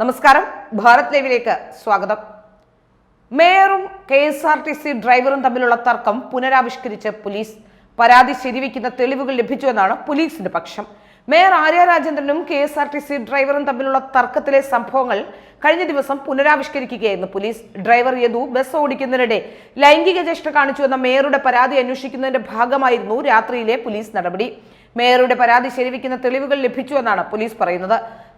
നമസ്കാരം, ഭാരത് ലൈവിലേക്ക് സ്വാഗതം. മേയറും KSRTC ഡ്രൈവറും തമ്മിലുള്ള തർക്കം പുനരാവിഷ്കരിച്ച് പോലീസ്. പരാതി ശരിവെക്കുന്ന തെളിവുകൾ ലഭിച്ചുവെന്നാണ് പോലീസിന്റെ പക്ഷം. മേയർ ആര്യ രാജേന്ദ്രനും KSRTC ഡ്രൈവറും തമ്മിലുള്ള തർക്കത്തിലെ സംഭവങ്ങൾ കഴിഞ്ഞ ദിവസം പുനരാവിഷ്കരിക്കുകയായിരുന്നു പോലീസ്. ഡ്രൈവർ യദു ബസ് ഓടിക്കുന്നതിനിടെ ലൈംഗിക ചേഷ്ട കാണിച്ചുവെന്ന മേയറുടെ പരാതി അന്വേഷിക്കുന്നതിന്റെ ഭാഗമായിരുന്നു രാത്രിയിലെ പോലീസ് നടപടി. മേയറുടെ പരാതി ശരിവെക്കുന്ന തെളിവുകൾ ലഭിച്ചുവെന്നാണ് പോലീസ് പറയുന്നത്.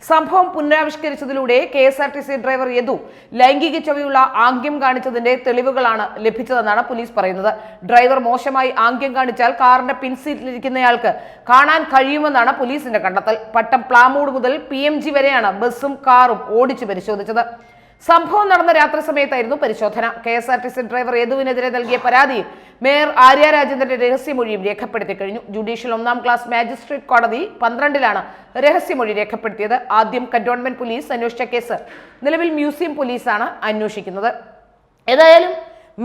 സംഭവം പുനരാവിഷ്കരിച്ചതിലൂടെ KSRTC ഡ്രൈവർ യദു ലൈംഗിക ചൊവ്വയുള്ള ആംഗ്യം കാണിച്ചതിന്റെ തെളിവുകളാണ് ലഭിച്ചതെന്നാണ് പോലീസ് പറയുന്നത്. ഡ്രൈവർ മോശമായി ആംഗ്യം കാണിച്ചാൽ കാറിന്റെ പിൻസീറ്റിലിരിക്കുന്നയാൾക്ക് കാണാൻ കഴിയുമെന്നാണ് പോലീസിന്റെ കണ്ടെത്തൽ. പട്ടം പ്ലാമൂട് മുതൽ PMG വരെയാണ് ബസ്സും കാറും ഓടിച്ചു പരിശോധിച്ചത്. സംഭവം നടന്ന രാത്രി സമയത്തായിരുന്നു പരിശോധന. KSRTC ഡ്രൈവർ യദുവിനെതിരെ നൽകിയ പരാതിയും മേയർ ആര്യ രാജേന്ദ്രന്റെ രഹസ്യമൊഴിയും രേഖപ്പെടുത്തി കഴിഞ്ഞു. ജുഡീഷ്യൽ 1ാം ക്ലാസ് മാജിസ്ട്രേറ്റ് കോടതി 12-ലാണ് രഹസ്യമൊഴി രേഖപ്പെടുത്തിയത്. ആദ്യം കന്റോൺമെന്റ് പോലീസ് അന്വേഷിച്ച കേസ് നിലവിൽ മ്യൂസിയം പോലീസാണ് അന്വേഷിക്കുന്നത്. ഏതായാലും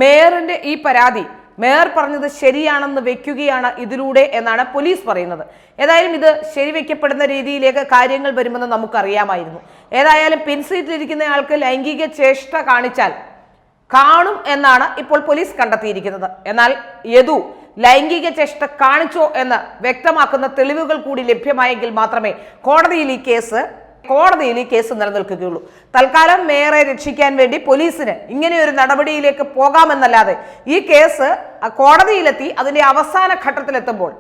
മേയറിന്റെ ഈ പരാതി മേയർ പറഞ്ഞത് ശരിയാണെന്ന് വെക്കുകയാണ് ഇതിലൂടെ എന്നാണ് പോലീസ് പറയുന്നത്. ഏതായാലും ഇത് ശരിവെക്കപ്പെടുന്ന രീതിയിലേക്ക് കാര്യങ്ങൾ വരുമെന്ന് നമുക്കറിയാമായിരുന്നു. ഏതായാലും പിൻസീറ്റിലിരിക്കുന്നയാൾക്ക് ലൈംഗിക ചേഷ്ട കാണിച്ചാൽ കാണും എന്നാണ് ഇപ്പോൾ പോലീസ് കണ്ടെത്തിയിരിക്കുന്നത്. എന്നാൽ യദു ലൈംഗിക ചേഷ്ട കാണിച്ചോ എന്ന് വ്യക്തമാക്കുന്ന തെളിവുകൾ കൂടി ലഭ്യമായെങ്കിൽ മാത്രമേ കോടതിയിൽ ഈ കേസ് നിലനിൽക്കുകയുള്ളൂ. തൽക്കാലം മേയറെ രക്ഷിക്കാൻ വേണ്ടി പോലീസിന് ഇങ്ങനെയൊരു നടപടിയിലേക്ക് പോകാമെന്നല്ലാതെ ഈ കേസ് കോടതിയിലെത്തി അതിന്റെ അവസാന ഘട്ടത്തിലെത്തുമ്പോൾ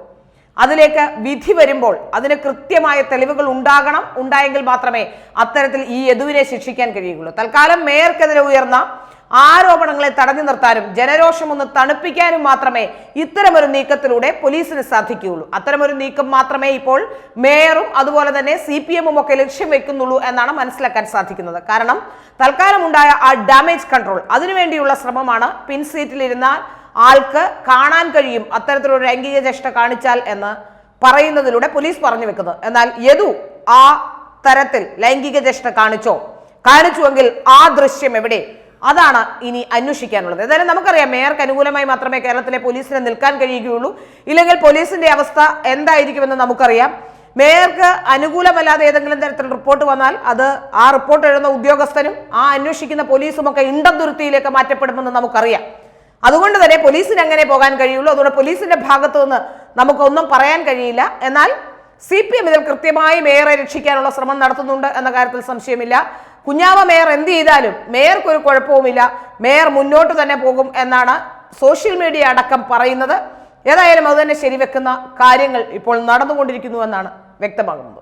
അതിലേക്ക് വിധി വരുമ്പോൾ അതിന് കൃത്യമായ തെളിവുകൾ ഉണ്ടായെങ്കിൽ മാത്രമേ അത്തരത്തിൽ ഈ യദുവിനെ ശിക്ഷിക്കാൻ കഴിയുകയുള്ളൂ. തൽക്കാലം മേയർക്കെതിരെ ഉയർന്ന ആരോപണങ്ങളെ തടഞ്ഞു നിർത്താനും ജനരോഷം ഒന്ന് തണുപ്പിക്കാനും മാത്രമേ ഇത്തരമൊരു നീക്കത്തിലൂടെ പോലീസിന് സാധിക്കുകയുള്ളൂ. അത്തരമൊരു നീക്കം മാത്രമേ ഇപ്പോൾ മേയറും അതുപോലെ തന്നെ CPM ഒക്കെ ലക്ഷ്യം വെക്കുന്നുള്ളൂ എന്നാണ് മനസ്സിലാക്കാൻ സാധിക്കുന്നത്. കാരണം തൽക്കാലം ഉണ്ടായ ആ ഡാമേജ് കൺട്രോൾ അതിനുവേണ്ടിയുള്ള ശ്രമമാണ് പിൻസീറ്റിലിരുന്ന ആൾക്ക് കാണാൻ കഴിയും അത്തരത്തിലൊരു ലൈംഗിക ചേഷ്ട കാണിച്ചാൽ എന്ന് പറയുന്നതിലൂടെ പോലീസ് പറഞ്ഞു വെക്കുന്നത്. എന്നാൽ യദു ആ തരത്തിൽ ലൈംഗിക ചേഷ്ട കാണിച്ചുവെങ്കിൽ ആ ദൃശ്യം എവിടെ? അതാണ് ഇനി അന്വേഷിക്കാനുള്ളത്. ഏതായാലും നമുക്കറിയാം മേയർക്ക് അനുകൂലമായി മാത്രമേ കേരളത്തിലെ പോലീസിന് നിൽക്കാൻ കഴിയുകയുള്ളൂ. ഇല്ലെങ്കിൽ പോലീസിന്റെ അവസ്ഥ എന്തായിരിക്കുമെന്ന് നമുക്കറിയാം. മേയർക്ക് അനുകൂലമല്ലാതെ ഏതെങ്കിലും തരത്തിൽ റിപ്പോർട്ട് വന്നാൽ അത് ആ റിപ്പോർട്ട് എഴുതുന്ന ഉദ്യോഗസ്ഥനും ആ അന്വേഷിക്കുന്ന പോലീസും ഒക്കെ ഇണ്ടംതുരുത്തിയിലേക്ക് മാറ്റപ്പെടുമെന്ന് നമുക്കറിയാം. അതുകൊണ്ട് തന്നെ പോലീസിന് അങ്ങനെ പോകാൻ കഴിയുള്ളൂ. അതുകൊണ്ട് പോലീസിന്റെ ഭാഗത്തു നിന്ന് നമുക്കൊന്നും പറയാൻ കഴിയില്ല. എന്നാൽ CPM ഇതിൽ കൃത്യമായി മേയറെ രക്ഷിക്കാനുള്ള ശ്രമം നടത്തുന്നുണ്ട് എന്ന കാര്യത്തിൽ സംശയമില്ല. കുഞ്ഞാവ മേയർ എന്ത് ചെയ്താലും മേയർക്കൊരു കുഴപ്പവുമില്ല, മേയർ മുന്നോട്ട് തന്നെ പോകും എന്നാണ് സോഷ്യൽ മീഡിയ അടക്കം പറയുന്നത്. ഏതായാലും അത് തന്നെ ശരിവെക്കുന്ന കാര്യങ്ങൾ ഇപ്പോൾ നടന്നുകൊണ്ടിരിക്കുന്നു എന്നാണ് വ്യക്തമാകുന്നത്.